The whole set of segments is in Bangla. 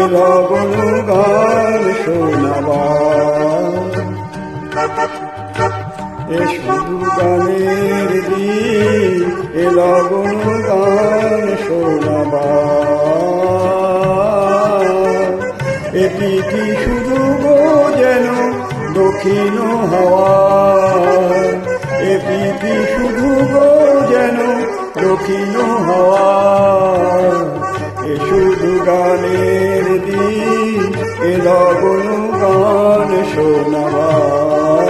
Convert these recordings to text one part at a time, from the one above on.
এলো গুণগান শোনাবার। এ শুধু গানের দিন, এলো গুণগান শোনাবার। এ পৃথি শুধু গো যেন দক্ষিণ হাওয়া, এ পৃথি শুধু গো যেন দক্ষিণ হাওয়া। এ শুধু গানের দিন, এলো গুণগান শোনাবার,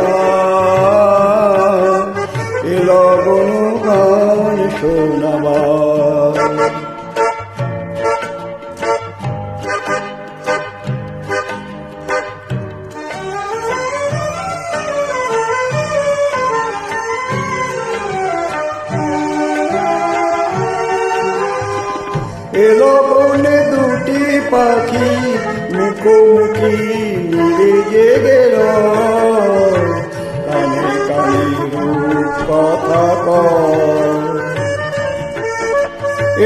এলো গুণগান শোনাবার। এলো বনে দুটি পাখি মুখোমুখি লেগে গেল, কানে কানে রূপ কথা কয়।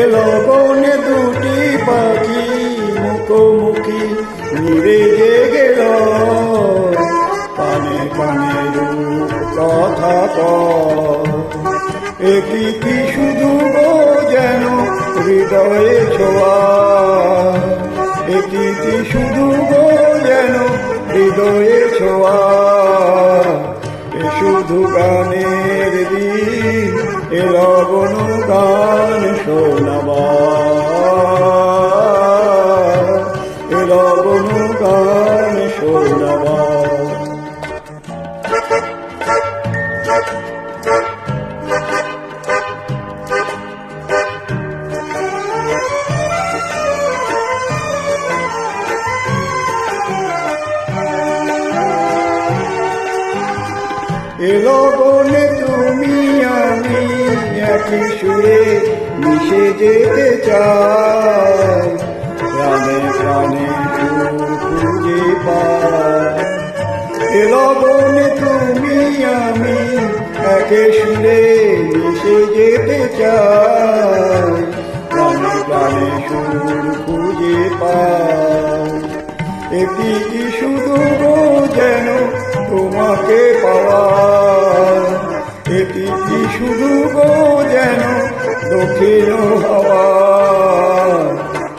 এলো বনে দুটি পাখি মুখোমুখি লেগে গেল, কানে কানে রূপ কথা কয়। একই কি শুধু গো যেন হৃদয়ে ছোঁয়া, একই কি শুধু গো যেন হৃদয়ে ছোঁয়া। এ শুধু গানের দিন, এলো গুণগান শোনাবার, এলো গুণগান শোনাবার। এলো বনে তুমি আমি একই সুরে মিশে যেতে চাই, প্রাণে প্রাণে সুর খুঁজে পাই। এলো বনে তুমি আমি একই সুরে মিশে যেতে চাই, প্রাণে প্রাণে সুর খুঁজে পাই। এটি কি শুধু গো যেন তোমাকে পাওয়া, এটি কি শুধু গো যেন দক্ষিণ হাওয়া।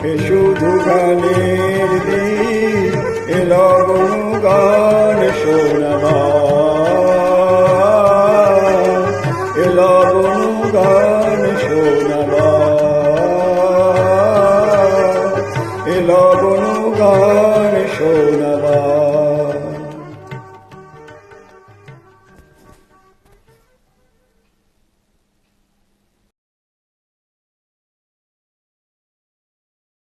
এ শুধু গানের দিন, এলো গুণগান শোনাবার, এলো গুণগান শোনাবার, এলো গুণগান শোনাবার।